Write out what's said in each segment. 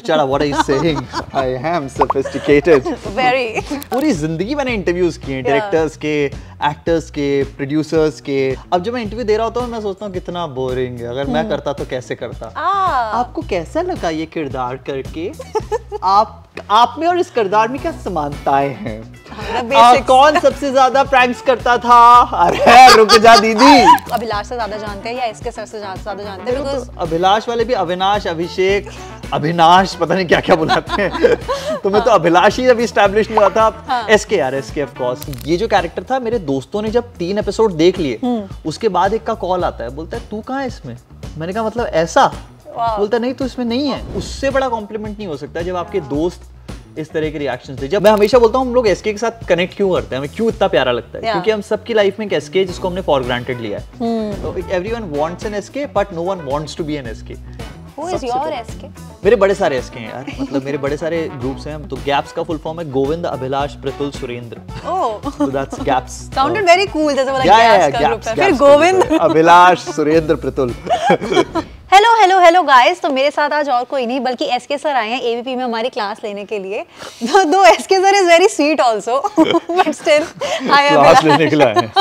Shut up, what are you saying? I am sophisticated. Very. पूरी जिंदगी मैंने interviews किए, डायरेक्टर्स के, एक्टर्स के, प्रोड्यूसर्स के। अब जब मैं इंटरव्यू दे रहा होता हूँ मैं सोचता हूँ कितना बोरिंग है, अगर मैं करता तो कैसे करता। आपको कैसा लगा ये किरदार करके? आप में और इस किरदार में क्या समानताएं हैं? कौन सबसे ज्यादा प्रैंक्स करता था? अरे रुक जा दीदी। अभिलाष से ज्यादा जानते हैं या इसके सर से ज्यादा जानते हैं? तो अभिलाष वाले भी अविनाश, अभिषेक, अभिनाश, पता नहीं क्या क्या बुलाते हैं। तो मैं तो अभिलाष ही अभी स्टैब्लिश नहीं हुआ था। एसके यार, एसके ऑफ कोर्स। ये जो कैरेक्टर था, मेरे दोस्तों ने जब 3 एपिसोड देख लिए, उसके बाद एक का कॉल आता है, बोलता है तू कहाँ है इसमें? मैंने कहा मतलब ऐसा? बोलता नहीं तो इसमें नहीं है। उससे बड़ा कॉम्प्लीमेंट नहीं हो सकता जब आपके दोस्त इस तरह के रिएक्शंस थे। जब मैं हमेशा बोलता हूँ हम लोग एसके के साथ कनेक्ट क्यों करते हैं, हमें क्यों इतना प्यारा लगता है, क्योंकि हम सबकी लाइफ में एक एसके जिसको हमने फॉर ग्रांटेड लिया है। तो everyone wants an SK but no one wants to be an SK. Who is your SK? मेरे बड़े सारे एसके हैं यार, मतलब मेरे बड़े सारे ग्रुप्स हैं। तो गैप्स का फुल फॉर्म है Govind, Abhilash, Pratul, Surendra. Oh, so that's gaps. Sounded very cool. जैसे बोला गैप्स का ग्रुप है। फिर गोविंद, अभिलाष, सुरेंद्र, प्रतुल। Hello guys. तो मेरे साथ आज और कोई नहीं बल्कि एसके सर आए हैं एबीपी में हमारी क्लास लेने के लिए। Though SK sir is very sweet also but still high class लेने के लिए आए हैं।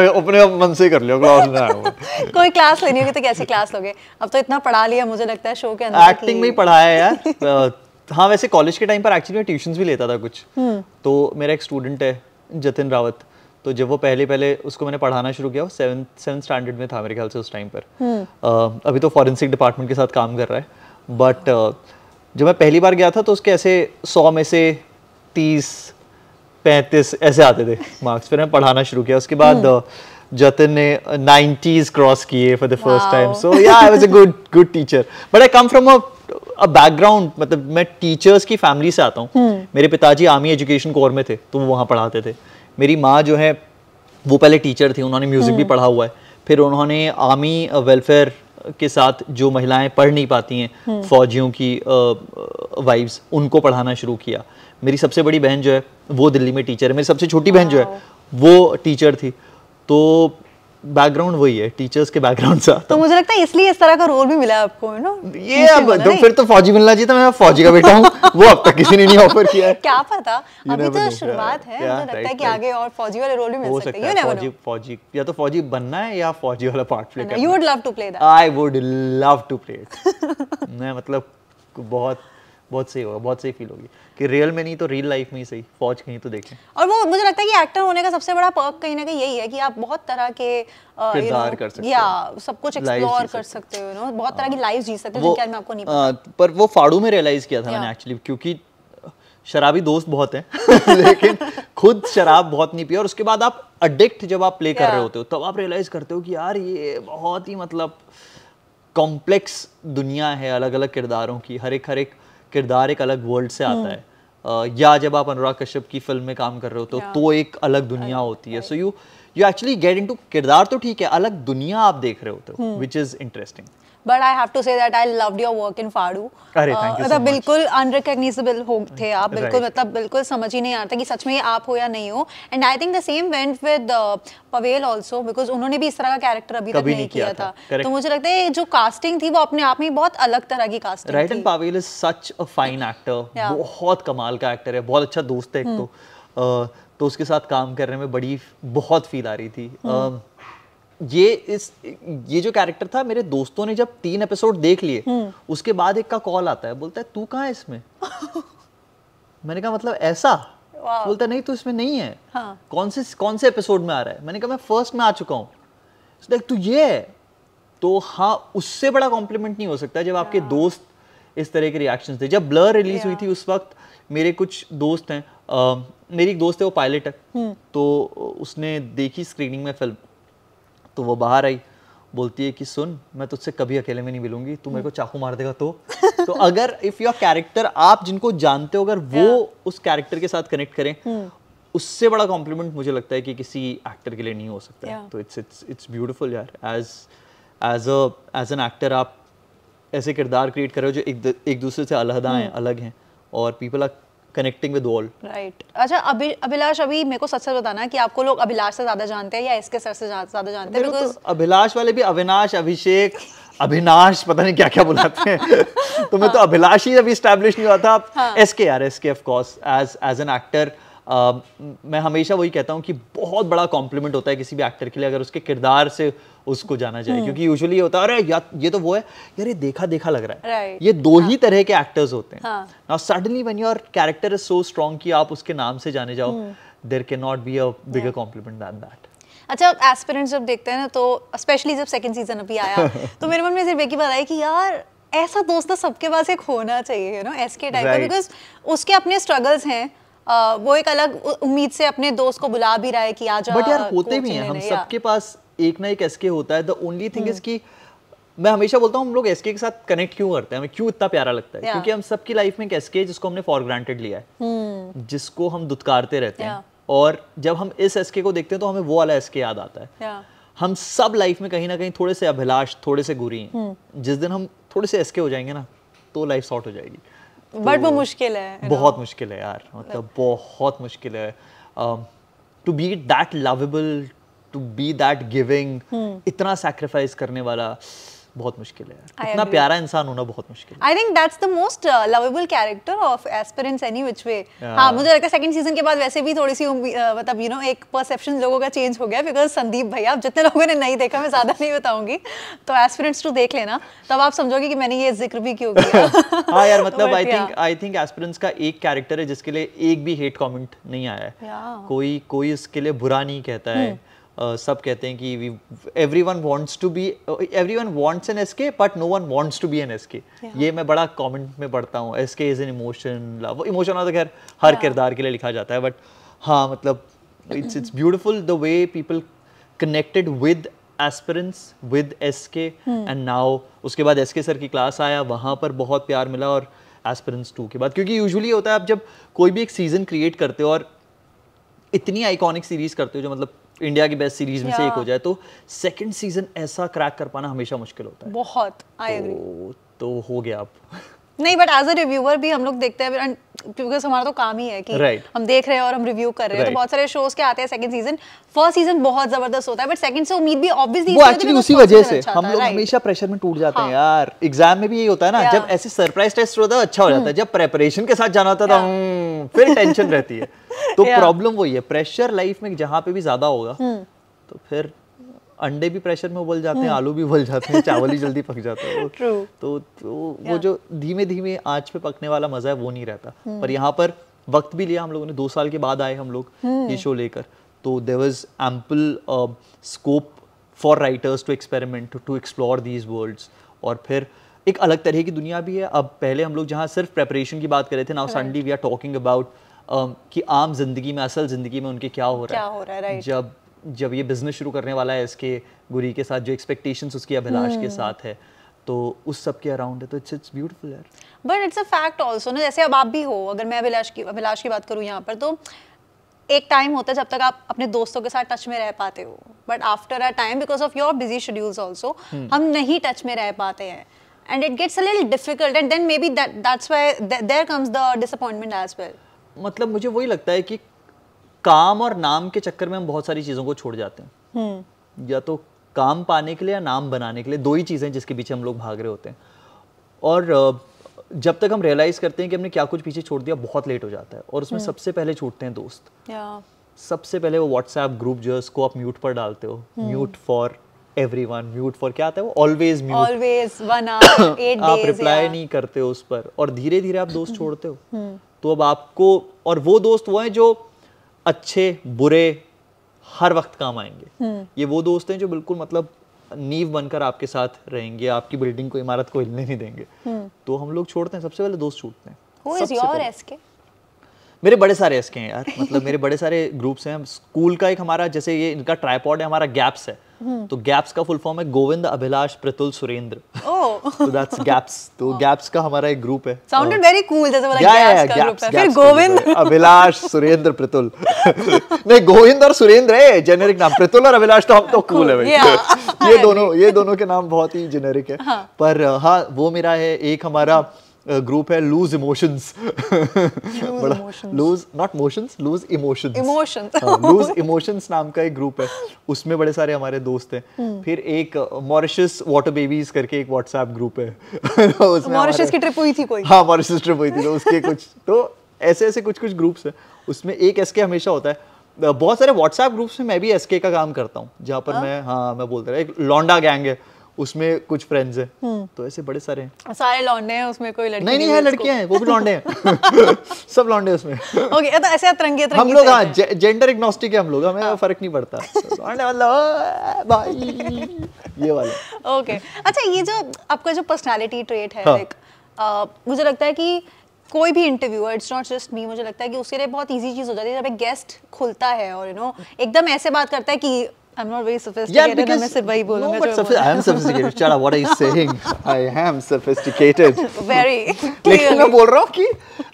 अपने मन से कर लियो, क्लास ना आए। कोई क्लास लेनी होगी तो कैसी क्लास लोगे? अब तो इतना पढ़ा लिया मुझे लगता है शो के अंदर। एक्टिंग में ही पढ़ाया है यार। हाँ, वैसे कॉलेज के टाइम पर एक्चुअली मैं ट्यूशंस भी लेता था कुछ। तो मेरा एक स्टूडेंट है जतिन रावत, तो जब वो पहले उसको मैंने पढ़ाना शुरू किया, वो 7th स्टैंडर्ड में था मेरे ख्याल से उस टाइम पर। अभी तो फॉरेंसिक डिपार्टमेंट के साथ काम कर रहा है। बट जब मैं पहली बार गया था तो उसके ऐसे 100 में से 30-35 ऐसे आते थे मार्क्स। फिर मैं पढ़ाना शुरू किया। उसके बाद जतिन ने 90s क्रॉस किए फॉर द फर्स्ट टाइम। सो या I was a good teacher. But I come from a background, मतलब मैं टीचर्स की फैमिली से आता हूँ। मेरे पिताजी आर्मी एजुकेशन कोर में थे तो वो वहाँ पढ़ाते थे। मेरी माँ जो है वो पहले टीचर थी, उन्होंने म्यूजिक भी पढ़ा हुआ है। फिर उन्होंने आर्मी वेलफेयर के साथ जो महिलाएं पढ़ नहीं पाती हैं, फौजियों की वाइफ्स, उनको पढ़ाना शुरू किया। मेरी सबसे बड़ी बहन जो है वो दिल्ली में टीचर है। मेरी सबसे छोटी बहन जो है वो टीचर थी। तो बैकग्राउंड वही है, टीचर्स के बैकग्राउंड से। तो मुझे लगता है इसलिए इस तरह का रोल भी मिला है आपको, है ना? ये अब तो फिर तो फौजी मिलना चाहिए था। मैं फौजी का बेटा हूँ, वो अब तक किसी ने नहीं ऑफर किया है। क्या पता, अभी तो शुरुआत है। मुझे लगता है कि आगे और फौजी वाले रोल भी मिल सकते हैं। फौजी या तो फौजी बनना है या फौजी वाला पार्ट प्ले करना है। You would love to play that. I would love to play it. मैं मतलब बहुत सही होगा, बहुत सही फील होगी कि रियल में नहीं तो रियल लाइफ में ही सही फौज कहीं तो देखें। और वो मुझे लगता है कि एक्टर होने का सबसे बड़ा पर्क कहीं ना कहीं यही है कि आप बहुत तरह के किरदार कर सकते हो, या सब कुछ एक्सप्लोर कर सकते हो, नो बहुत तरह की लाइफ जी सकते हो जिनके बारे में आपको नहीं पता। पर वो फाड़ू में रियलाइज किया था मैंने एक्चुअली, क्योंकि शराबी दोस्त बहुत हैं लेकिन खुद शराब बहुत नहीं पिया। और उसके बाद आप एडिक्ट जब आप प्ले कर रहे होते हो तब आप रियलाइज करते हो कि यार ये बहुत ही मतलब कॉम्प्लेक्स दुनिया है अलग अलग किरदारों की। हर एक किरदार एक अलग वर्ल्ड से आता है। या जब आप अनुराग कश्यप की फिल्म में काम कर रहे होते हो तो एक अलग दुनिया होती है। So you actually get into किरदार तो ठीक है, अलग दुनिया आप देख रहे होते हो, which is interesting. But I have to say that I loved your work in Fadu. अरे thank you so much. बिल्कुल unrecognizable हो थे आप, बिल्कुल मतलब बिल्कुल समझ ही नहीं आता कि सच में ये आप हो या नहीं हो। And I think the same went with Pavel also, because उन्होंने भी इस तरह का कैरेक्टर अभी तक नहीं किया था। तो मुझे लगता है जो कास्टिंग थी वो अपने आप में बहुत अलग तरह की कास्टिंग थी। Right, and Pavel is such a fine actor. बहुत कमाल का एक्टर है, बहुत अच्छा दोस्त है एक तो उसके साथ काम करने में बहुत फील आ रही थी। ये जो कैरेक्टर था, मेरे दोस्तों ने जब 3 एपिसोड देख लिए उसके बाद एक का कॉल आता है, बोलता है तू कहाँ है इसमें? मैंने कहा मतलब ऐसा? बोलता नहीं तो इसमें नहीं है। कौन से एपिसोड में आ रहा है? मैंने कहा मैं फर्स्ट में आ चुका हूँ। तू ये है? तो हाँ, उससे बड़ा कॉम्प्लीमेंट नहीं हो सकता जब आपके दोस्त इस तरह के रिएक्शंस थे। जब ब्लर रिलीज हुई थी उस वक्त मेरे कुछ दोस्त हैं, मेरी एक दोस्त है वो पायलट है, तो उसने देखी स्क्रीनिंग में फिल्म, तो वो बाहर आई, बोलती है कि सुन मैं तुझसे कभी अकेले में नहीं मिलूंगी, तू मेरे को चाकू मार देगा तो अगर इफ योर कैरेक्टर, आप जिनको जानते हो अगर वो उस कैरेक्टर के साथ कनेक्ट करें, उससे बड़ा कॉम्प्लीमेंट मुझे लगता है कि किसी एक्टर के लिए नहीं हो सकता है। तो इट्स ब्यूटीफुल यार। एज एन एक्टर आप ऐसे किरदार क्रिएट कर रहे हो जो एक दूसरे से अलहदा हैं, अलग हैं, और people are connecting with all. Right. अच्छा अभिलाष, अभी मेरे को सच बताना कि आपको लोग अभिलाष से ज्यादा जानते हैं या इसके सर से ज्यादा जानते हैं? तो अभिलाष वाले भी अविनाश, अभिषेक, अभिनाश पता नहीं क्या क्या बुलाते हैं तो मैं तो अभिलाष ही अभी स्टैब्लिश नहीं हुआ था। एसके यार, SK of course as an actor मैं हमेशा वही कहता हूँ कि बहुत बड़ा कॉम्प्लीमेंट होता है किसी भी एक्टर के लिए अगर उसके किरदार से उसको जाना जाए, क्योंकि यूजुअली ये होता है अरे यार ये तो वो है, यार ये देखा देखा लग रहा है। ये दो ही तरह के एक्टर्स होते हैं। Now suddenly when your character is so strong कि आप उसके नाम से जाने जाओ, there can not be a bigger compliment than that. अच्छा, एस्पिरेंट्स जब देखते हैं ना तो स्पेशली जब सेकंड सीजन अभी आया तो मेरे मन में सिर्फ एक ही बात आई कि यार ऐसा दोस्त तो सबके पास एक होना चाहिए, यू नो, एसके टाइप का, बिकॉज उसके अपने स्ट्रगल्स हैं। वो एक अलग उम्मीद से अपने दोस्त को बुला भी रहा है कि आ जा। बट यार होते भी हैं, हम सबके पास एक ना एक एसके होता है। द ओनली थिंग इज कि मैं हमेशा बोलता हूँ हम लोग एसके के साथ कनेक्ट क्यों करते हैं, हमें क्यों इतना प्यारा लगता है, क्योंकि हम सबकी लाइफ में एक एसके जिसको हमने फॉर ग्रांटेड लिया है, जिसको हम दुत्कारते रहते हैं, और जब हम इस एसके को देखते हैं तो हमें वो वाला एसके याद आता है। हम सब लाइफ में कहीं ना कहीं थोड़े से अभिलाष, थोड़े से गुरी हैं। जिस दिन हम थोड़े से एसके हो जाएंगे ना तो लाइफ सॉर्ट हो जाएगी। बट वो मुश्किल है, बहुत मुश्किल है यार, मतलब बहुत मुश्किल है to be that lovable, to be that giving, इतना सैक्रिफाइस करने वाला बहुत मुश्किल है। इतना प्यारा इंसान होना बहुत मुश्किल है। I think that's the most lovable character of aspirants any which way. हाँ, मुझे लगता है सेकंड सीजन के बाद वैसे भी थोड़ी सी मतलब यू नो एक परसेप्शन लोगों का चेंज हो गया, बिकॉज संदीप भैया, जितने लोगों ने नहीं देखा मैं ज्यादा नहीं बताऊंगी, तो एस्पिरेंट्स टू देख लेना, तब आप समझोगे कि मैंने ये जिक्र भी क्यों किया। हाँ यार, मतलब आई थिंक एस्पिरेंट्स का एक कैरेक्टर है जिसके लिए एक भी हेट कमेंट नहीं आया है। कोई इसके लिए बुरा नहीं कहता है। सब कहते हैं कि everyone wants an SK but no one wants to be an SK। ये मैं बड़ा कमेंट में पढ़ता हूँ, SK is an emotion, love, emotion तो खैर हर किरदार के लिए लिखा जाता है, बट हाँ मतलब it's beautiful the way people connected with aspirants with SK and now उसके बाद SK सर की क्लास आया, वहाँ पर बहुत प्यार मिला, और एस्पिरेंट्स 2 के बाद, क्योंकि यूजुअली होता है आप जब कोई भी एक सीजन क्रिएट करते हो और इतनी आइकॉनिक सीरीज करते हो जो मतलब इंडिया की बेस्ट सीरीज में से एक हो जाए, तो सेकंड सीजन ऐसा क्रैक कर पाना हमेशा मुश्किल होता है। बहुत, आई एग्री। तो हो गया अब नहीं, बट एज अ रिव्यूअर भी हम लोग देखते हैं, बिकॉज़ हमारा तो काम ही है कि हम देख रहे हैं और हम रिव्यू कर रहे हैं। तो बहुत सारे शोज के आते हैं सेकंड सीजन, फर्स्ट सीजन बहुत जबरदस्त होता है, बट सेकंड से उम्मीद भी ऑब्वियसली वो एक्चुअली उसी वजह से हम लोग हमेशा प्रेशर में टूट जाते हैं यार। एग्जाम में भी यही होता है ना, जब ऐसे सरप्राइज टेस्ट होता है अच्छा हो जाता है, जब प्रिपरेशन के साथ जाना होता है तो फिर टेंशन रहती है। तो प्रॉब्लम वही है, प्रेशर लाइफ में जहाँ पे भी ज्यादा होगा तो फिर अंडे भी प्रेशर में उबल जाते हैं, आलू भी उबल जाते हैं, चावल ही जल्दी पक जाता है। तो वो जो धीमे धीमे आंच पे पकने वाला मजा है वो नहीं रहता। पर यहाँ पर वक्त भी लिया हम लोगों ने, 2 साल के बाद आए हम लोग ये शो लेकर, तो there was ample scope for writers to experiment, to explore these worlds, और फिर एक अलग तरह की दुनिया भी है। अब पहले हम लोग जहाँ सिर्फ प्रेपरेशन की बात कर रहे थे, now suddenly we are talking about कि आम जिंदगी में, असल जिंदगी में उनके क्या हो रहा है। जब ये बिजनेस शुरू करने वाला है इसके गुरी के साथ, जो एक्सपेक्टेशंस उसकी अभिलाष के साथ है, तो उस सब के अराउंड है, तो इट्स ब्यूटीफुल यार। But it's a fact also ना, जैसे अब आप भी हो, अगर मैं अभिलाष की बात करूं यहाँ पर, तो एक टाइम होता है जब तक आप अपने दोस्तों के साथ टच में रह पाते हो, but after a time because of your busy schedules also हम नहीं टच में रह पाते हैं, and it gets a little difficult, and then maybe that's why there comes the disappointment as well. मतलब मुझे वही लगता है कि काम और नाम के चक्कर में हम बहुत सारी चीजों को छोड़ जाते हैं, या तो काम पाने के लिए या नाम बनाने के लिए, 2 ही चीजें जिसके पीछे हम लोग भाग रहे होते हैं। और जब तक हम रियलाइज करते हैं कि हमने क्या कुछ पीछे छोड़ दिया, बहुत लेट हो जाता है, और उसमें सबसे पहले छूटते हैं दोस्त। सबसे पहले वो व्हाट्सएप ग्रुप जिसको आप म्यूट पर डालते हो, mute for everyone, mute for क्या आता है वो, always mute, always 1 hour 8 days आप रिप्लाई नहीं करते हो उस पर, और धीरे धीरे आप दोस्त छोड़ते हो। तो अब आपको, और वो दोस्त वो हैं जो अच्छे बुरे हर वक्त काम आएंगे। ये वो दोस्त हैं जो बिल्कुल मतलब नींव बनकर आपके साथ रहेंगे, आपकी बिल्डिंग को, इमारत को हिलने नहीं देंगे। तो हम लोग छोड़ते हैं, सबसे पहले दोस्त छूटते हैं। Who is your SK? मेरे बड़े सारे एसके हैं यार, मतलब मेरे बड़े सारे ग्रुप्स हैं। स्कूल का एक हमारा, जैसे ये इनका ट्राइपॉड है, हमारा गैप्स है, तो गैप्स का फुल फॉर्म है गोविंद, अभिलाष, प्रतुल, सुरेंद्र। तो दैट्स गैप्स। तो गैप्स का हमारा एक ग्रुप है। साउंडेड वेरी कूल, जैसे बोला गैप्स का ग्रुप है। फिर गोविंद, अभिलाष, सुरेंद्र, प्रतुल। नहीं, गोविंद और सुरेंद्र है जेनेरिक नाम, प्रतुल और अभिलाष तो हम तो कूल है भाई। ये दोनों के नाम बहुत ही जेनेरिक है। पर हाँ, वो मेरा है। एक हमारा ग्रुप है loose emotions. Loose not motions, loose emotions. Loose emotions नाम का एक ग्रुप है, उसमें बड़े सारे हमारे दोस्त हैं। फिर एक मॉरिशस वाटर बेबीज करके एक व्हाट्सएप ग्रुप है। मॉरिशस की ट्रिप हुई थी कोई? हाँ, मॉरिशस ट्रिप हुई थी, तो उसके कुछ तो ऐसे कुछ ग्रुप्स हैं। उसमें एक एसके हमेशा होता है। बहुत सारे व्हाट्सएप ग्रुप्स में मैं भी एसके का काम करता हूँ, जहाँ पर मैं बोलता रहा, एक लौंडा गैंग है, उसमें कुछ फ्रेंड्स हैं, तो ऐसे बड़े सारे हैं। सारे लौंडे हैं उसमें, कोई लड़की नहीं है, लड़कियां हैं, वो भी लौंडे हैं। सब लौंडे उसमें। ओके, तो ऐसे अतरंगी हम लोग, हाँ, जेंडर एग्नोस्टिक है हम लोग, हमें फर्क नहीं पड़ता। लौंडे मतलब भाई ये वाला। ओके, अच्छा, ये जो आपका जो पर्सनालिटी ट्रेट है, लाइक मुझे लगता है कि कोई भी इंटरव्यूअर, इट्स नॉट जस्ट मी, मुझे लगता है कि उसके लिए बहुत इजी चीज हो जाती है जब एक गेस्ट खुलता है और एकदम ऐसे बात करता है कि I'm not very sophisticated, मैं सिर्फ वही बोलूंगा जो I am sophisticated. Chara, what are you saying? I am sophisticated. Very. लेकिन मैं बोल रहा हूँ कि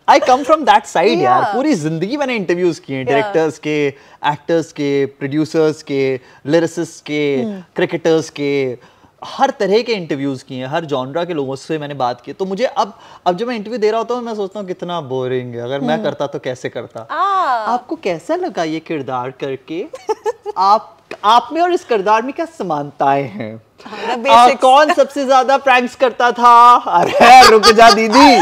I come from that side यार। पूरी जिंदगी मैंने इंटरव्यूज किए हैं, डायरेक्टर्स के, एक्टर्स के, प्रोड्यूसर्स के, लिरिसिस्ट के, क्रिकेटर्स के, हर तरह के इंटरव्यूज किए हैं, हर जॉनरा के लोगों से मैंने बात की। तो मुझे अब जब मैं इंटरव्यू दे रहा होता हूँ, मैं सोचता हूँ कितना बोरिंग है, अगर मैं करता तो कैसे करता। आपको कैसा लगा ये किरदार करके? आप में और इस किरदार में क्या समानताएं हैं? कौन सबसे ज्यादा प्रैंक्स करता था? अरे रुक जा दीदी,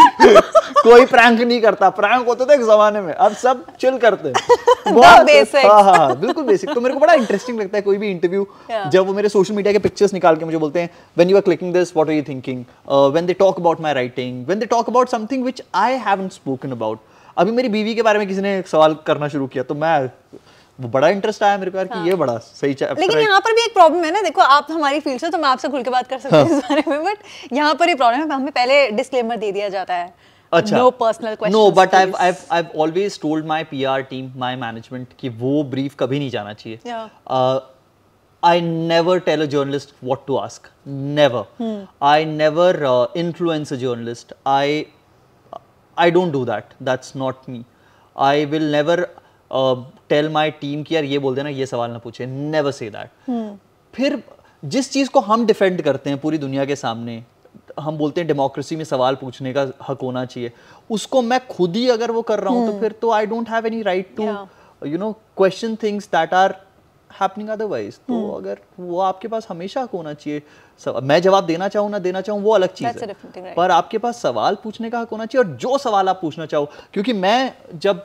कोई प्रैंक नहीं करता। प्रैंक होता था एक जमाने में, अब सब चिल करते हैं। बहुत बेसिक। हाँ, बिल्कुल बेसिक। तो मेरे को बड़ा इंटरेस्टिंग लगता है कोई भी इंटरव्यू, जब वो मेरे सोशल मीडिया के पिक्चर्स निकाल के मुझे बोलते हैं, when you are clicking this what are you thinking, when they talk about my writing, when they talk about something which I haven't spoken about. अभी मेरी बीवी के बारे में किसी ने सवाल करना शुरू किया, तो मैं वो बड़ा इंटरेस्ट आया मेरे को यार कि ये बड़ा सही चैप्टर है। लेकिन यहाँ पर भी एक प्रॉब्लम है ना, देखो आप हमारी फील्ड से, तो मैं आपसे खुल के बात कर सकती हूँ इस बारे में, बट यहाँ पर ये प्रॉब्लम है, हमें पहले डिस्क्लेमर दे दिया जाता है। अच्छा, no personal questions, no, but I've always told my PR team, my management कि वो brief कभी नहीं जाना चाहिए। I never tell a journalist what to ask, never. I never influence a journalist. I don't do that. That's not me. I will never tell my team कि यार ये बोल देना, ये सवाल ना पूछे, नेवर से दैट। फिर जिस चीज़ को हम डिफेंड करते हैं पूरी दुनिया के सामने, हम बोलते हैं डेमोक्रेसी में सवाल पूछने का हक होना चाहिए, उसको मैं खुद ही अगर वो कर रहा हूँ तो फिर तो I don't have any right to question things that are happening otherwise. तो अगर वो आपके पास हमेशा हक होना चाहिए, मैं जवाब देना चाहूँ ना देना चाहूँ वो अलग चीज़ है, पर आपके पास सवाल पूछने का हक होना चाहिए, और जो सवाल आप पूछना चाहो। क्योंकि मैं जब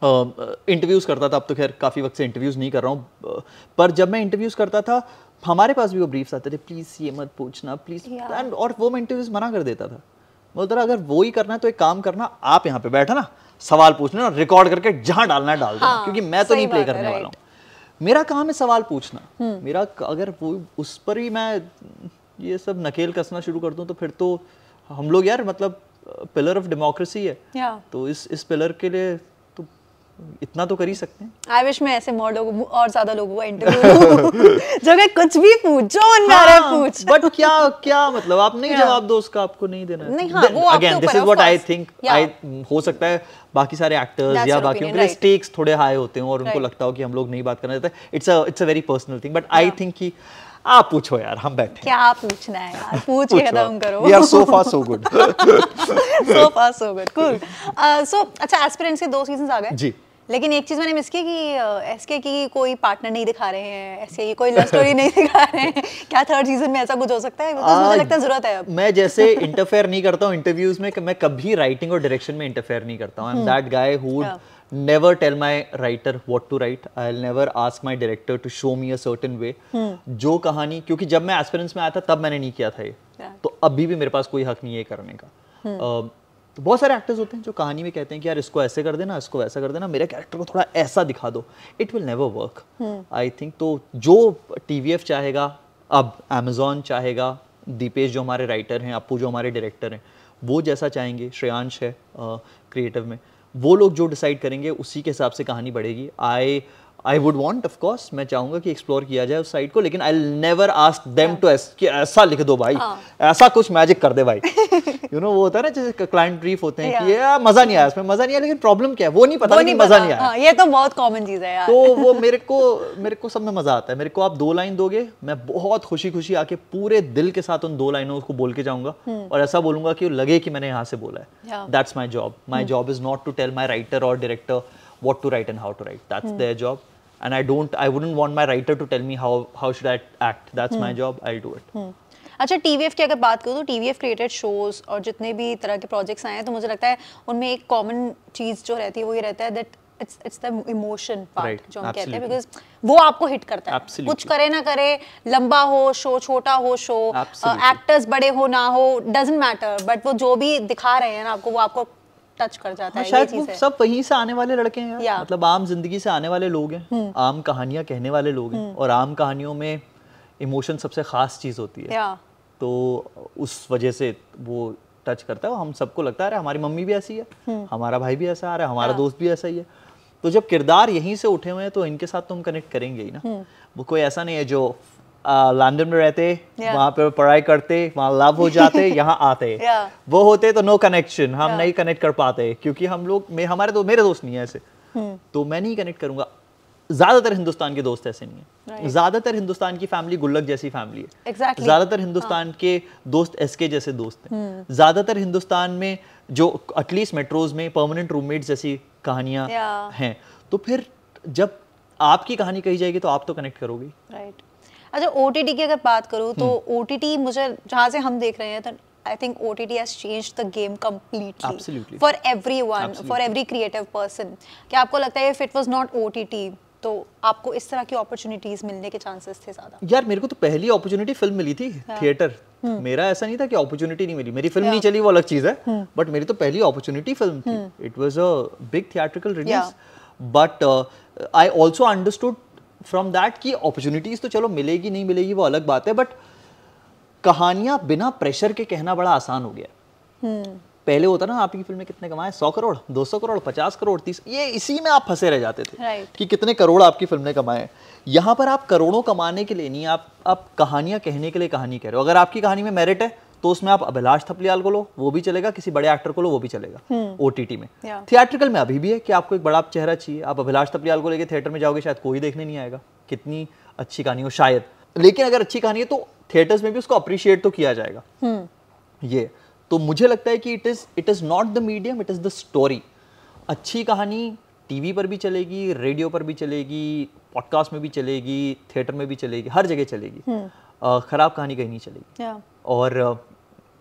इंटरव्यूज़ करता था, अब तो खैर काफ़ी वक्त से इंटरव्यूज़ नहीं कर रहा हूँ, पर जब मैं इंटरव्यूज़ करता था हमारे पास भी वो ब्रीफ्स आते थे, प्लीज़ ये मत पूछना प्लीज़, और वो मैं इंटरव्यूज़ मना कर देता था। बोलता था अगर वो ही करना है तो एक काम करना, आप यहाँ पे बैठा ना, सवाल पूछना, रिकॉर्ड करके जहाँ डालना है डाल देना, क्योंकि मैं तो नहीं प्ले करने वाला हूँ। मेरा काम है सवाल पूछना। मेरा अगर वो उस पर ही मैं ये सब नकेल कसना शुरू कर दूँ तो फिर तो हम लोग यार मतलब पिलर ऑफ डेमोक्रेसी है, तो इस पिलर के लिए इतना तो कर ही सकते हैं। आई विश मैं ऐसे और ज्यादा लोगों का इंटरव्यू जो मैं कुछ भी पूछो पूछ, बट क्या मतलब आप नहीं जवाब दो उसका, आपको नहीं देना नहीं, हाँ, वो again this is what I think. हो सकता है बाकी सारे एक्टर्स या बाकी उनके स्टेक्स थोड़े हाई होते हैं और उनको लगता हो कि हम लोग नहीं बात करना चाहते, it's a very personal thing, but I think कि आप पूछो यार, हम बैठे क्या पूछना है यार, पूछ के खत्म करो। We are so far so good, so far so good, cool. So अच्छा, एस्पिरेंट्स के 2 सीजंस आ गए जी, लेकिन एक चीज मैंने मिस की कि एसके की कोई पार्टनर नहीं दिखा रहे हैं, एसके की कोई लव स्टोरी नहीं दिखा रहे हैं। क्या थर्ड सीजन में ऐसा कुछ हो सकता है? मुझे लगता है जरूरत है अब। मैं जैसे इंटरफेयर नहीं करता हूँ इंटरव्यूज में, मैं कभी राइटिंग और डायरेक्शन में इंटरफेयर नहीं करता हूँ। I am that guy who would never tell my writer what to write. I'll never ask my director to show me a certain way. जो कहानी, क्योंकि जब मैं एस्पिरेंट्स में आया था तब मैंने नहीं किया था ये, तो अभी भी मेरे पास कोई हक नहीं है करने का। तो बहुत सारे एक्टर्स होते हैं जो कहानी में कहते हैं कि यार इसको ऐसे कर देना, इसको वैसा कर देना, मेरे कैरेक्टर को थोड़ा ऐसा दिखा दो। It will never work, I think. तो जो TVF चाहेगा, अब Amazon चाहेगा, दीपेश जो हमारे राइटर हैं, अप्पू जो हमारे डायरेक्टर हैं, वो जैसा चाहेंगे, श्रेयांश है क्रिएटिव में, वो लोग जो डिसाइड करेंगे उसी के हिसाब से कहानी बढ़ेगी। I I would want, of course मैं चाहूंगा कि एक्सप्लोर किया जाए उस साइड को, लेकिन I will never ask them to कि ऐसा लिख दो भाई, ऐसा कुछ मैजिक कर दे भाई। यू नो वो होता है ना जैसे क्लाइंट ब्रीफ होते हैं कि यार मजा नहीं आया इसमें, मजा नहीं आया, लेकिन प्रॉब्लम क्या है वो नहीं पता, लेकिन मजा नहीं आया। ये तो बहुत कॉमन चीज है यार। तो वो मेरे को सब में मजा आता है। मेरे को आप 2 लाइन दोगे, मैं बहुत खुशी खुशी आके पूरे दिल के साथ उन 2 लाइनों को बोल के जाऊंगा और ऐसा बोलूंगा कि लगे कि मैंने यहाँ से बोला है। That's my job. My job is not to tell my writer और director what to write and how to write. That's their job, and I wouldn't want my writer to tell me how should I act. That's my job. I'll do it. अच्छा, TVF की अगर बात करूँ तो TVF created shows और जितने भी तरह के प्रोजेक्ट्स आए हैं तो मुझे लगता है उनमें एक कॉमन चीज जो रहती है वो ये रहता है that it's the emotion part जो हम कहते हैं, बिकॉज वो आपको हिट करता है। कुछ करे ना करे, लंबा हो शो, छोटा हो शो, एक्टर्स बड़े हो ना हो, डजंट मैटर, बट वो जो भी दिखा रहे हैं ना आपको, वो आपको टच कर जाता है। शायद वो सब वहीं से आने वाले लड़के हैं यार। मतलब आम जिंदगी से आने वाले लोग हैं, आम कहानियां कहने वाले लोग हैं, और आम कहानियों में इमोशन सबसे खास चीज होती है। तो उस वजह से वो टच करता है। हम सबको लगता है हमारी मम्मी भी ऐसी है, हमारा भाई भी ऐसा आ रहा है, हमारा दोस्त भी ऐसा ही है। तो जब किरदार यहीं से उठे हुए हैं तो इनके साथ तो हम कनेक्ट करेंगे ही ना। वो कोई ऐसा नहीं है जो लंदन में रहते, वहाँ पे पढ़ाई करते, वहाँ लव हो जाते, यहाँ आते, वो होते तो नो कनेक्शन, हम नहीं कनेक्ट कर पाते, क्योंकि हम लोग मेरे दोस्त नहीं है ऐसे, तो मैं नहीं कनेक्ट करूंगा। ज्यादातर हिंदुस्तान के दोस्त ऐसे नहीं है। ज्यादातर हिंदुस्तान की फैमिली गुल्लक जैसी फैमिली है। ज्यादातर हिंदुस्तान के दोस्त एसके जैसे दोस्त हैं। ज्यादातर हिंदुस्तान में जो एटलीस्ट मेट्रोज में परमानेंट रूममेट्स जैसी कहानियां हैं। तो फिर जब आपकी कहानी कही जाएगी तो आप तो कनेक्ट करोगे। राइट। अच्छा, OTT की अगर बात करूँ तो OTT मुझे जहाँ से हम देख रहे हैं तो I think OTT has changed the game completely. Absolutely. For everyone, for every creative person. क्या आपको लगता है if it was not OTT तो आपको इस तरह की अपॉर्चुनिटीज मिलने के चांसेस थे ज्यादा? यार मेरे को तो पहली अपॉर्चुनिटी फिल्म मिली थी, थिएटर। मेरा ऐसा नहीं था कि अपॉर्चुनिटी नहीं मिली, मेरी फिल्म नहीं चली वो अलग चीज है, बट मेरी तो पहली अपॉर्चुनिटी फिल्म थी। It was a big theatrical release, but I also understood from that कि अपॉर्चुनिटीज तो चलो मिलेगी नहीं मिलेगी वो अलग बात है, बट कहानियां बिना प्रेशर के कहना बड़ा आसान हो गया। पहले होता ना आपकी फिल्म में कितने कमाए, 100 करोड़, 200 करोड़, 50 करोड़, 30, ये इसी में आप फंसे रह जाते थे कि कितने करोड़ आपकी फिल्म ने कमाए। यहाँ पर आप करोड़ों कमाने के लिए नहीं, आप कहानियां कहने के लिए कहानी कह रहे हो। अगर आपकी कहानी में मेरिट है तो उसमें आप अभिलाष थपलियाल को लो, वो भी चलेगा, किसी बड़े एक्टर को लो, वो भी चलेगा। OTT में, थिएट्रिकल में अभी भी है कि आपको एक बड़ा चेहरा चाहिए। आप अभिलाष थपलियाल को लेकर थिएटर में जाओगे, शायद कोई देखने नहीं आएगा, कितनी अच्छी कहानी हो शायद, लेकिन अगर अच्छी कहानी है तो थिएटर्स में भी उसको अप्रिशिएट तो किया जाएगा। ये तो मुझे लगता है कि it is not the medium, it is the story. अच्छी कहानी टीवी पर भी चलेगी, रेडियो पर भी चलेगी, पॉडकास्ट में भी चलेगी, थिएटर में भी चलेगी, हर जगह चलेगी। खराब कहानी कहीं नहीं चलेगी। और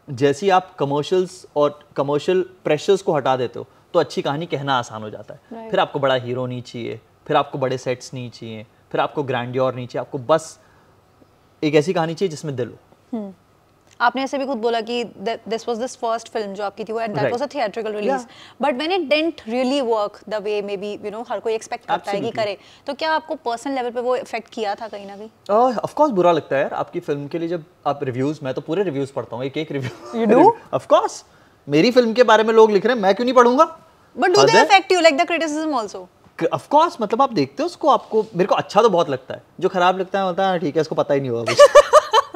जैसे आप कमर्शियल्स और कमर्शियल प्रेशर्स को हटा देते हो तो अच्छी कहानी कहना आसान हो जाता है। फिर आपको बड़ा हीरो नहीं चाहिए, फिर आपको बड़े सेट्स नहीं चाहिए, फिर आपको ग्रैंडियोर नहीं चाहिए, आपको बस एक ऐसी कहानी चाहिए जिसमें दिल हो। आपने ऐसे भी खुद बोला कि this was this first film जो आपकी थी वो, and that was a theatrical release, but when it didn't really work the way maybe you know हर कोई एक्सपेक्ट करता है कि करे, तो क्या आपको पर्सनल लेवल पे वो इफेक्ट किया था कहीं ना कहीं? ऑफ कोर्स बुरा लगता है यार आपकी फिल्म के लिए जब आप रिव्यूज, मैं तो पूरे रिव्यूज पढ़ता हूं, एक review. You do? Of course, मेरी फिल्म के बारे में लोग लिख रहे हैं, मैं क्यों नहीं पढ़ूंगा? But do they affect you like the criticism also? Of course, मतलब आप देखते हो उसको, आपको, मेरे को अच्छा तो बहुत लगता है, जो खराब लगता है होता है ठीक है, इसको पता ही नहीं होगा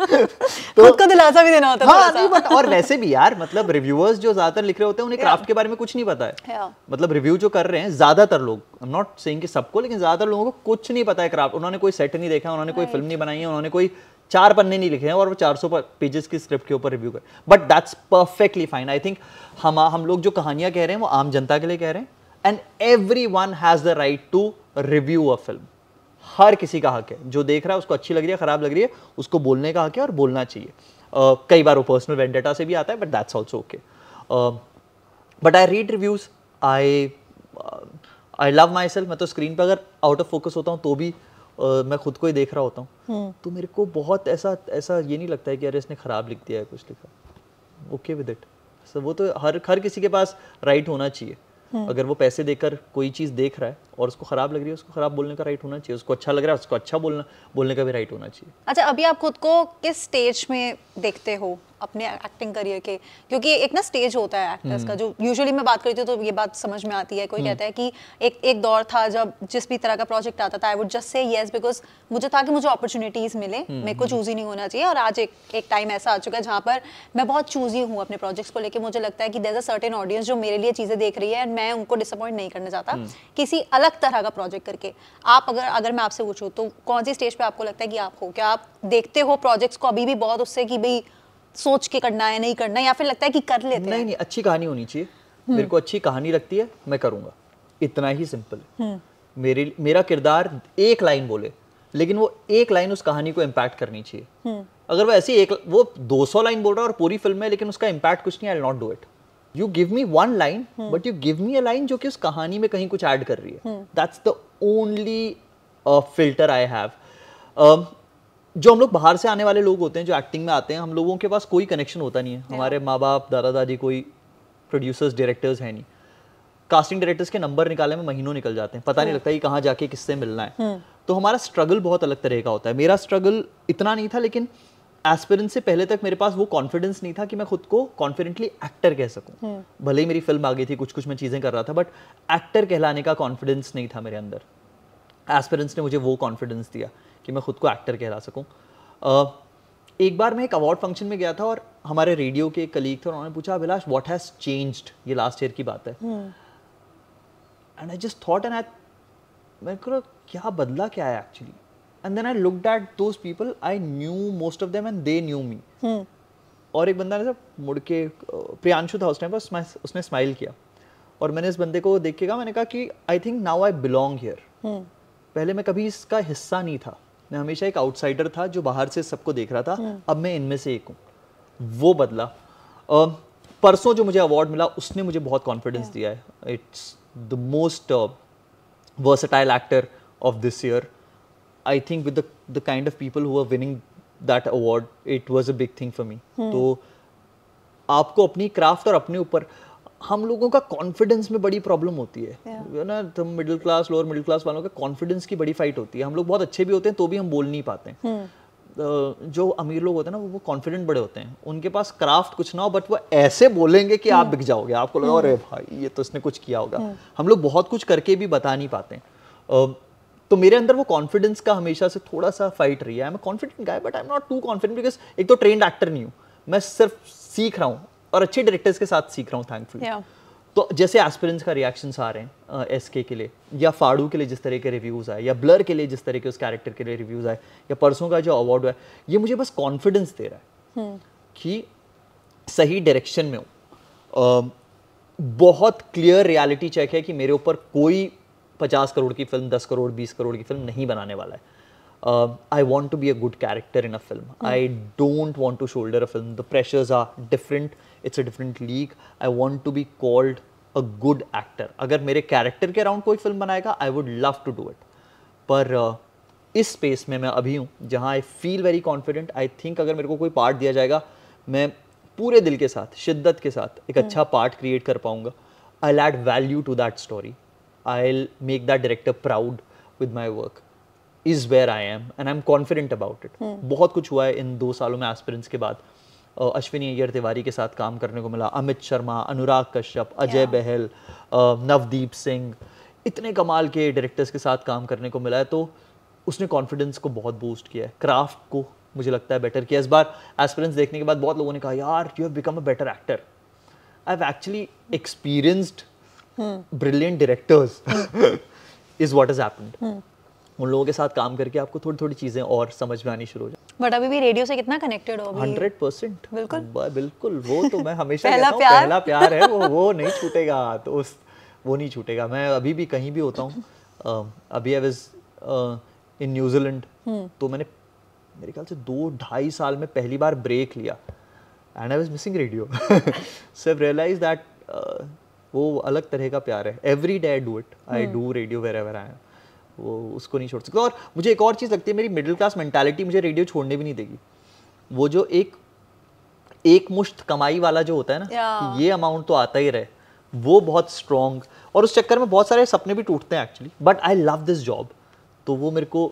तो खुद को दिलासा भी देना होता है। हाँ, नहीं बट और वैसे भी यार, मतलब रिव्यूअर्स जो ज्यादातर लिख रहे होते हैं उन्हें क्राफ्ट के बारे में कुछ नहीं पता है। मतलब रिव्यू जो कर रहे हैं ज्यादातर लोग, आई एम नॉट सेइंग कि सबको, लेकिन ज्यादातर लोगों को कुछ नहीं पता है क्राफ्ट। उन्होंने कोई सेट नहीं देखा, उन्होंने कोई फिल्म नहीं बनाई है, उन्होंने कोई 4 पन्ने नहीं लिखे हैं और वो 400 पेजेस की स्क्रिप्ट के ऊपर रिव्यू कर, but that's perfectly fine. I think हम लोग जो कहानियां कह रहे हैं वो आम जनता के लिए कह रहे हैं, and everyone has the right to review a film. हर किसी का हक है, जो देख रहा है उसको अच्छी लग रही है, खराब लग रही है, उसको बोलने का हक है और बोलना चाहिए। कई बार वो पर्सनल वेंडेटा से भी आता है, but that's also okay. But I read reviews, I love my self. मैं तो स्क्रीन पर अगर आउट ऑफ फोकस होता हूँ तो भी मैं खुद को ही देख रहा होता हूँ, तो मेरे को बहुत ऐसा ये नहीं लगता है कि अरे इसने खराब लिख दिया है कुछ लिखा। Okay with it. वो तो हर किसी के पास राइट होना चाहिए। अगर वो पैसे देकर कोई चीज़ देख रहा है और उसको खराब लग रही है, उसको खराब बोलने का राइट होना चाहिए, उसको अच्छा लग रहा है उसको अच्छा बोलने का भी राइट होना चाहिए। अच्छा, अभी आप खुद को किस स्टेज में देखते हो अपने एक्टिंग करियर के? क्योंकि एक ना स्टेज होता है एक्टर्स का, जो यूजुअली मैं बात करती हूँ तो ये बात समझ में आती है। कोई कहता है कि एक दौर था जब जिस भी तरह का प्रोजेक्ट आता था I would just say yes, because मुझे था कि मुझे अपॉर्चुनिटीज मिले, मेरे को चूजी नहीं होना चाहिए। और आज एक टाइम ऐसा आ चुका है जहाँ पर मैं बहुत चूजी हूँ अपने प्रोजेक्ट्स को लेके। मुझे लगता है कि there is a certain audience जो मेरे लिए चीजें देख रही है एंड मैं उनको डिसअपॉइंट नहीं करना चाहता किसी अलग तरह का प्रोजेक्ट करके। आप अगर मैं आपसे पूछूं तो कौन सी स्टेज पे आपको लगता है कि आप हो? क्या आप देखते हो प्रोजेक्ट्स को अभी भी बहुत उससे कि भाई सोच के करना है नहीं करना, या फिर लगता है कि कर लेते हैं? नहीं, अच्छी कहानी होनी चाहिए। मेरे को अच्छी कहानी लगती है, मैं करूंगा, इतना ही सिंपल है। मेरा किरदार एक लाइन बोले, लेकिन वो एक लाइन उस कहानी को इम्पैक्ट करनी चाहिए। अगर वो ऐसी वो 200 लाइन बोल रहा है और पूरी फिल्म में लेकिन उसका इम्पैक्ट कुछ नहीं, I will not do it. You give me one line but you give me a line जो कि उस कहानी में कहीं कुछ ऐड कर रही है। That's the only filter I have. जो हम लोग बाहर से आने वाले लोग होते हैं जो एक्टिंग में आते हैं, हम लोगों के पास कोई कनेक्शन होता नहीं है। हमारे माँ बाप दादा दादी कोई प्रोड्यूसर्स डायरेक्टर्स हैं नहीं। कास्टिंग डायरेक्टर्स के नंबर निकालने में महीनों निकल जाते हैं, पता नहीं लगता कि कहाँ जाके किससे मिलना है। तो हमारा स्ट्रगल बहुत अलग तरह का होता है। मेरा स्ट्रगल इतना नहीं था, लेकिन एस्पिरेंट से पहले तक मेरे पास वो कॉन्फिडेंस नहीं था कि मैं खुद को कॉन्फिडेंटली एक्टर कह सकूं। भले ही मेरी फिल्म आ गई थी, कुछ मैं चीज़ें कर रहा था, बट एक्टर कहलाने का कॉन्फिडेंस नहीं था मेरे अंदर। एस्पिरेंट्स ने मुझे वो कॉन्फिडेंस दिया कि मैं खुद को एक्टर कहला सकूं। एक बार मैं एक अवार्ड फंक्शन में गया था और हमारे रेडियो के एक कलीग थे, उन्होंने पूछा अभिलाष व्हाट हैज चेंज्ड, ये लास्ट ईयर की बात है। And I just thought and मैं क्या बदला क्या है actually. And then I looked at those people, I knew most of them and they knew me. और एक बंदा ने सब मुड़ के, प्रियांशु था उस टाइम पर, उसने स्माइल किया और मैंने इस बंदे को देख के कहा, मैंने कहा कि I think now I belong here. पहले मैं कभी इसका हिस्सा नहीं था, मैं हमेशा एक आउटसाइडर था जो बाहर से सबको देख रहा था। अब मैं इनमें से एक हूँ, वो बदला। परसों जो मुझे अवार्ड मिला उसने मुझे बहुत कॉन्फिडेंस दिया है। It's the most versatile actor of this year. I think with the kind of people who are winning that award, it was a big thing for me. तो आपको अपनी क्राफ्ट और अपने ऊपर, हम लोगों का कॉन्फिडेंस में बड़ी प्रॉब्लम होती है ना। तो middle class lower middle class वालों का कॉन्फिडेंस की बड़ी फाइट होती है। हम लोग बहुत अच्छे भी होते हैं तो भी हम बोल नहीं पाते हैं। जो अमीर लोग होते हैं ना वो कॉन्फिडेंट बड़े होते हैं, उनके पास क्राफ्ट कुछ ना हो बट वो ऐसे बोलेंगे कि आप बिक जाओगे, आपको लगा अरे भाई ये तो इसने कुछ किया होगा। हम लोग बहुत कुछ करके भी बता नहीं पाते हैं। तो मेरे अंदर वो कॉन्फिडेंस का हमेशा से थोड़ा सा फाइट रही है। I am a confident guy but I am not too confident, because एक तो ट्रेंड एक्टर नहीं हूँ, मैं सिर्फ सीख रहा हूँ और अच्छे डायरेक्टर्स के साथ सीख रहा हूँ थैंकफुली। तो जैसे एस्पिरेंट्स का रिएक्शंस आ रहे हैं एसके के लिए, या फाड़ू के लिए जिस तरह के रिव्यूज़ आए, या ब्लर के लिए जिस तरह के उस कैरेक्टर के लिए रिव्यूज़ आए, या परसों का जो अवार्ड हुआ है, ये मुझे बस कॉन्फिडेंस दे रहा है कि सही डायरेक्शन में हूँ। बहुत क्लियर रियलिटी चेक है कि मेरे ऊपर कोई 50 करोड़ की फिल्म, 10 करोड़ 20 करोड़ की फिल्म नहीं बनाने वाला है। I want to be a good character in a film. I don't want to shoulder a film. The pressures are different. It's a different league. I want to be called a good actor. अगर मेरे character के around कोई film बनाएगा, I would love to do it. पर इस space में मैं अभी हूँ जहाँ I feel very confident. I think अगर मेरे को कोई पार्ट दिया जाएगा, मैं पूरे दिल के साथ, शिद्दत के साथ एक अच्छा पार्ट क्रिएट कर पाऊंगा। I'll add value to that story. I'll make that director proud with my work. Is where I am and I'm confident about it. बहुत कुछ हुआ है इन 2 सालों में एस्पिरेंट्स के बाद। अश्विनी अय्यर तिवारी के साथ काम करने को मिला, अमित शर्मा, अनुराग कश्यप, अजय बहल, नवदीप सिंह, इतने कमाल के डायरेक्टर्स के साथ काम करने को मिला है। तो उसने कॉन्फिडेंस को बहुत बूस्ट किया है, क्राफ्ट को मुझे लगता है बेटर किया। इस बार एस्पिरेंट्स देखने के बाद बहुत लोगों ने कहा यार you have become a better actor. I have actually experienced brilliant directors is what has happened. उन लोगों के साथ काम करके आपको थोड़ी थोड़ी चीजें और समझ में आनी शुरू हो जाए। बट अभी भी रेडियो से कितना कनेक्टेड हो? 100%। बिल्कुल वो तो मैं हमेशा पहला कहता हूँ, पहला प्यार है वो नहीं छूटेगा। तो वो नहीं छूटेगा। मैं अभी भी कहीं भी होता हूँ। अभी आई वाज इन न्यूजीलैंड, तो मैंने मेरे ख्याल से 2-2.5 साल में पहली बार ब्रेक लिया and I was missing radio. So I realised that वो अलग तरह का प्यार है। Every day I do it, I do radio wherever I am. वो उसको नहीं छोड़ सकता। और मुझे एक और चीज़ लगती है, मेरी मिडिल क्लास मेंटालिटी मुझे रेडियो छोड़ने भी नहीं देगी। वो जो एक मुश्त कमाई वाला जो होता है ना, कि ये अमाउंट तो आता ही रहे, वो बहुत स्ट्रॉन्ग, और उस चक्कर में बहुत सारे सपने भी टूटते हैं actually, but I love this job. तो वो मेरे को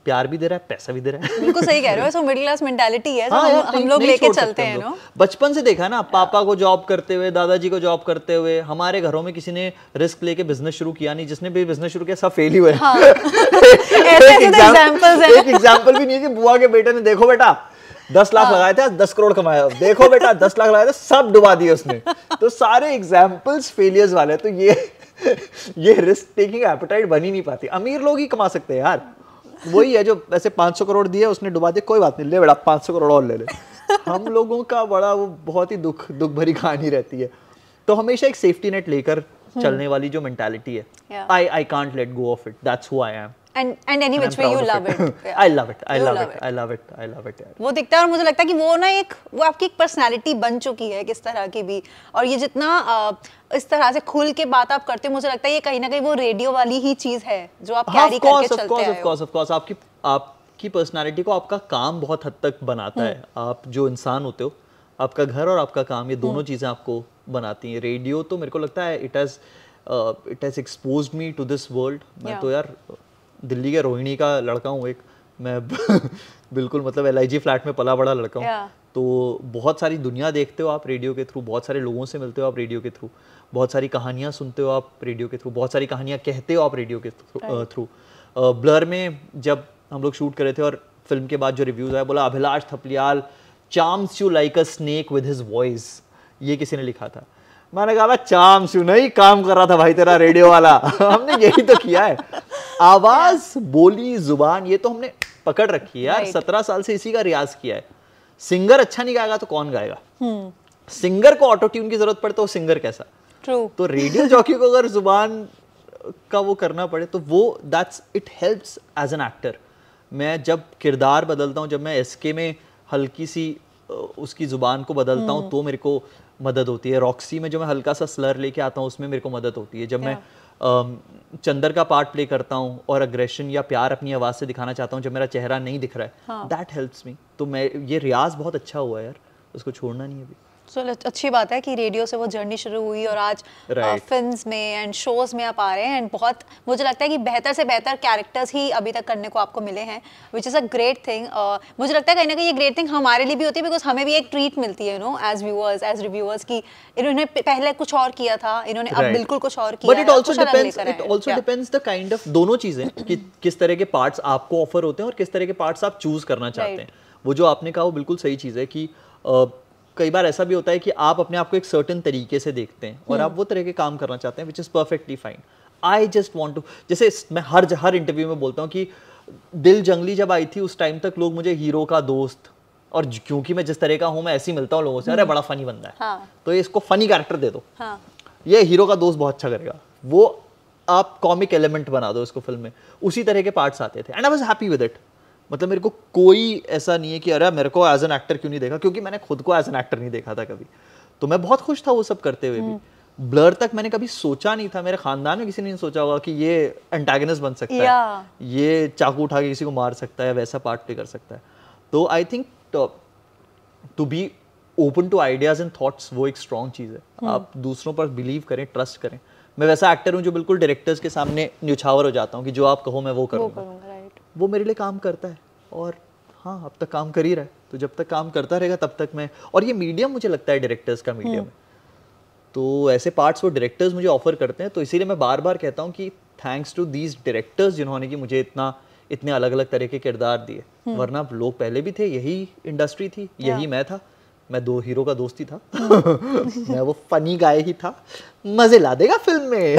प्यार भी दे रहा है, पैसा भी दे रहा है। बिल्कुल सही कह रहे हो, सो मिडिल क्लास मेंटालिटी है जो हम लोग लेके चलते हैं नो। बचपन से देखा ना, पापा को जॉब करते हुए, दादाजी को जॉब करते हुए, हमारे घरों में किसी ने रिस्क लेके बिजनेस शुरू किया नहीं, जिसने भी बिजनेस शुरू किया सब फेल ही हुए। एक एग्जांपल भी नहीं है कि बुआ के बेटे ने देखो बेटा 10 लाख लगाए थे, 10 करोड़ कमाया, देखो बेटा 10 लाख लगाए थे, सब डुबा दिए उसने। तो सारे एग्जांपल्स फेलियर्स वाले। तो ये रिस्क टेकिंग एपेटाइट बन ही नहीं पाती। अमीर लोग ही कमा सकते हैं यार, वही है जो ऐसे 500 करोड़ दिए उसने डुबा दिए, कोई बात नहीं, ले बेटा 500 करोड़ और ले ले। हम लोगों का बड़ा वो बहुत ही दुख भरी कहानी रहती है। तो हमेशा एक सेफ्टी नेट लेकर चलने वाली जो मेंटालिटी है, I can't let go of it, that's who I am. And any which way you love it. I love it. I love it. वो दिखता है, और मुझे लगता है कि वो ना वो आपकी एक पर्सनालिटी बन चुकी है किस तरह की भी, और ये जितना इस तरह से खुल के बात आप करते हो, मुझे लगता है ये कहीं ना कहीं वो रेडियो वाली ही चीज है जो आप कैरी करके चलते हैं। Of course, आपकी पर्सनालिटी को आपका काम बहुत हद तक बनाता है। आप जो इंसान होते हो, आपका घर और आपका काम, ये दोनों चीजें आपको बनाती हैं। रेडियो तो मेरे को लगता है it has exposed me to this world. मैं तो यार दिल्ली के रोहिणी का लड़का हूँ एक, मैं बिल्कुल मतलब LIG फ्लैट में पला बड़ा लड़का हूँ। तो बहुत सारी दुनिया देखते हो आप रेडियो के थ्रू, बहुत सारे लोगों से मिलते हो आप रेडियो के थ्रू, बहुत सारी कहानियाँ सुनते हो आप रेडियो के थ्रू, बहुत सारी कहानियाँ कहते हो आप रेडियो के थ्रू। ब्लर में जब हम लोग शूट कर रहे थे और फिल्म के बाद जो रिव्यूज़ आया, बोला Abhilash Thapliyal charms you like a snake with his voice, ये किसी ने लिखा था। मैंने कहा चार्म्स यू नहीं, काम कर रहा था भाई तेरा रेडियो वाला। हमने यही तो किया है, आवाज, बोली, जुबान, ये तो हमने पकड़ रखी है यार। 17 साल से इसी का रियाज किया है। सिंगर अच्छा नहीं गाएगा तो कौन गाएगा? सिंगर को ऑटो ट्यून की जरूरत पड़े तो सिंगर कैसा? True. तो रेडियो जॉकी को अगर जुबान का वो करना पड़े तो वो that's it helps as an actor. मैं जब किरदार बदलता हूँ, जब मैं SK में हल्की सी उसकी जुबान को बदलता हूँ तो मेरे को मदद होती है। रॉक्सी में जो मैं हल्का सा स्लर लेके आता हूँ उसमें मेरे को मदद होती है। जब मैं चंदर का पार्ट प्ले करता हूँ और अग्रेशन या प्यार अपनी आवाज़ से दिखाना चाहता हूँ, जब मेरा चेहरा नहीं दिख रहा है, दैट हेल्प्स मी। तो मैं ये रियाज बहुत अच्छा हुआ है यार, उसको छोड़ना नहीं है अभी। अच्छी बात है कि रेडियो से वो जर्नी शुरू हुई और आज फिल्म्स में एंड शोज में आप आ रहे हैं, एंड बहुत मुझे लगता है कि बेहतर से बेहतर कैरेक्टर्स ही अभी तक करने को आपको मिले हैं, which is a great thing. मुझे लगता है कहीं ना कहीं ये ग्रेट थिंग हमारे लिए भी होती है, बिकॉज हमें भी एक ट्रीट मिलती है no as viewers, as reviewers, की इन्होंने पहले कुछ और किया था, इन्होंने अब बिल्कुल कुछ और किया। But it also depends the kind of, दोनों चीजें कि किस तरह के पार्ट्स आपको ऑफर होते हैं और किस तरह के पार्ट्स आप चूज करना चाहते हैं। वो जो आपने कहा वो बिल्कुल सही चीज़ है कि कई बार ऐसा भी होता है कि आप अपने आप को एक सर्टेन तरीके से देखते हैं और आप वो तरह के काम करना चाहते हैं, which is perfectly fine. I just want to, जैसे मैं हर इंटरव्यू में बोलता हूँ कि दिल जंगली जब आई थी उस टाइम तक लोग मुझे हीरो का दोस्त, और क्योंकि मैं जिस तरह का हूँ मैं ऐसे ही मिलता हूँ लोगों से, अरे बड़ा फनी बंदा है, हाँ। तो ये इसको फनी कैरेक्टर दे दो, हाँ। ये हीरो का दोस्त बहुत अच्छा करेगा, वो आप कॉमिक एलिमेंट बना दो इसको फिल्म में। उसी तरह के पार्ट्स आते थे and I was happy with it. मतलब मेरे को कोई ऐसा नहीं है कि अरे मेरे को एज एन एक्टर क्यों नहीं देखा, क्योंकि मैंने खुद को एज एन एक्टर नहीं देखा था कभी, तो मैं बहुत खुश था वो सब करते हुए भी। ब्लर तक मैंने कभी सोचा नहीं था, मेरे खानदान में किसी ने नहीं सोचा होगा कि ये एंटागनिस्ट बन सकता है, ये चाकू उठा के किसी को मार सकता है, वैसा पार्ट प्ले कर सकता है। तो I think to be open to ideas and thoughts वो एक स्ट्रॉन्ग चीज़ है। आप दूसरों पर बिलीव करें, ट्रस्ट करें। मैं वैसा एक्टर हूँ जो बिल्कुल डायरेक्टर्स के सामने न्यौछावर हो जाता हूँ कि जो आप कहो मैं वो करूँगा। वो मेरे लिए काम करता है और हाँ अब तक काम कर ही रहा है, तो जब तक काम करता रहेगा तब तक मैं, और ये मीडियम मुझे लगता है डायरेक्टर्स का मीडियम है, तो ऐसे पार्ट्स वो डायरेक्टर्स मुझे ऑफर करते हैं। तो इसीलिए मैं बार बार कहता हूँ कि थैंक्स टू दीज डायरेक्टर्स जिन्होंने कि मुझे इतने अलग अलग तरह के किरदार दिए, वरना लोग पहले भी थे, यही इंडस्ट्री थी, यही मैं था, मैं दो हीरो का दोस्त ही था मैं वो फनी गाय ही था, मजे ला देगा फिल्म में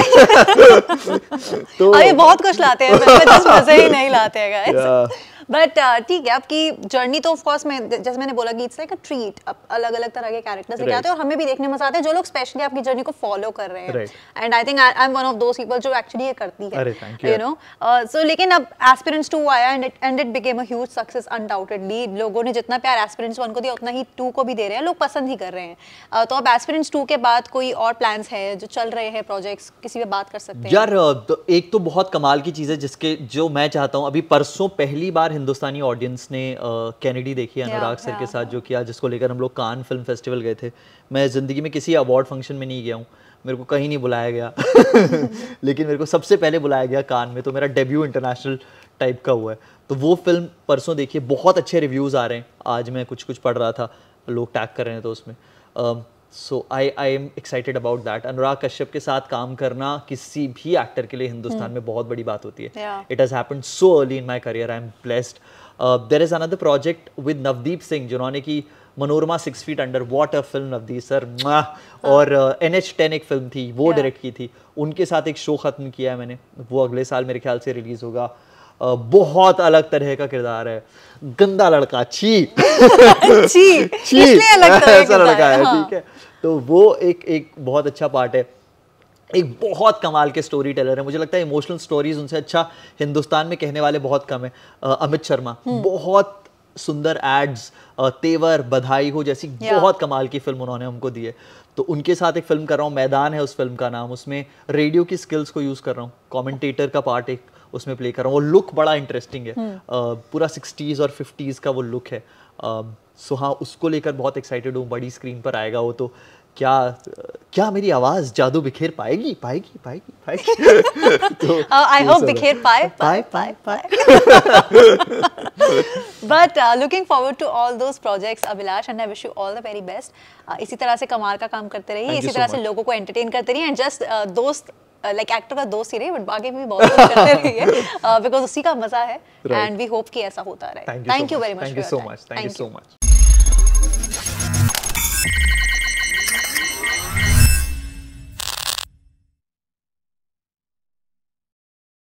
तो अरे बहुत कुछ लाते हैं फिल्म में, बस मजे ही नहीं लाते हैं गाइस। बट ठीक है, आपकी जर्नी तो ऑफ कोर्स मैं जैसे मैंने बोला कि इट्स लाइक अ ट्रीट, आप अलग अलग तरह के कैरेक्टर्स लेके आते हैं और हमें भी देखने में मजा आता है जो लोग स्पेशली आपकी जर्नी को फॉलो कर रहे हैं, and I think I am one of those people जो एक्चुअली ये करती है, यू नो। सो लेकिन अब एस्पिरेंट्स 2 आया and it became a huge success undoubtedly. लोगों ने जितना प्यार एस्पिरेंट्स 1 को दिया उतना ही 2 को भी दे रहे हैं, लोग पसंद ही कर रहे हैं। तो अब एस्पिरेंट्स 2 के बाद कोई और प्लान्स है जो चल रहे हैं, प्रोजेक्ट्स, किसी पे बात कर सकते हैं? यार एक तो बहुत कमाल की चीज़ है जिसके जो मैं चाहता हूँ, अभी परसों पहली बार हिंदुस्तानी ऑडियंस ने कैनेडी देखी अनुराग सर के साथ जो किया, जिसको लेकर हम लोग कान फिल्म फेस्टिवल गए थे। मैं ज़िंदगी में किसी अवार्ड फंक्शन में नहीं गया हूँ, मेरे को कहीं नहीं बुलाया गया लेकिन मेरे को सबसे पहले बुलाया गया कान में, तो मेरा डेब्यू इंटरनेशनल टाइप का हुआ है। तो वो फिल्म परसों देखिए, बहुत अच्छे रिव्यूज़ आ रहे हैं। आज मैं कुछ पढ़ रहा था, लोग टैग कर रहे हैं तो उसमें so I am excited about that. Anurag Kashyap के साथ काम करना किसी भी एक्टर के लिए हिंदुस्तान में बहुत बड़ी बात होती है। It has happened so early in my career, I am blessed. There is another project with Navdeep Singh, जिन्होंने की Manorama 6 feet under, what a film Navdeep sir. और NH10 एक फिल्म थी, वो डायरेक्ट की थी, उनके साथ एक शो ख़त्म किया है मैंने, वो अगले साल मेरे ख्याल से रिलीज़ होगा। बहुत अलग तरह का किरदार है, गंदा लड़का, छी ऐसा लड़का है, ठीक है। तो वो एक बहुत अच्छा पार्ट है। एक बहुत कमाल के स्टोरी टेलर है, मुझे लगता है इमोशनल स्टोरीज उनसे अच्छा हिंदुस्तान में कहने वाले बहुत कम है। अमित शर्मा, बहुत सुंदर एड्स, तेवर, बधाई हो जैसी बहुत कमाल की फिल्म उन्होंने हमको दी है। तो उनके साथ एक फिल्म कर रहा हूँ, मैदान है उस फिल्म का नाम। उसमें रेडियो की स्किल्स को यूज़ कर रहा हूँ, कमेंटेटर का पार्ट एक उसमें प्ले कर रहा हूँ। वो लुक बड़ा इंटरेस्टिंग है, पूरा 60s और 50s का वो लुक है। सो हाँ, उसको लेकर बहुत एक्साइटेड हूँ। बड़ी स्क्रीन पर आएगा वो, तो क्या मेरी आवाज जादू बिखेर पाएगी? तो आई होप बिखेर पाए। But looking forward to all those projects Abhilash, and I wish you all the very best. इसी तरह से कमाल का काम करते रहिए, इसी तरह से लोगों को एंटरटेन करते रहिए, एंड जस्ट दोस्त लाइक एक्टर का दोस्त ही रहे, बट आगे भी बहुत कुछ करते रहिए, बिकॉज उसी का मजा है, एंड वी होप कि ऐसा होता रहे। Thank you very much. Thank you so much.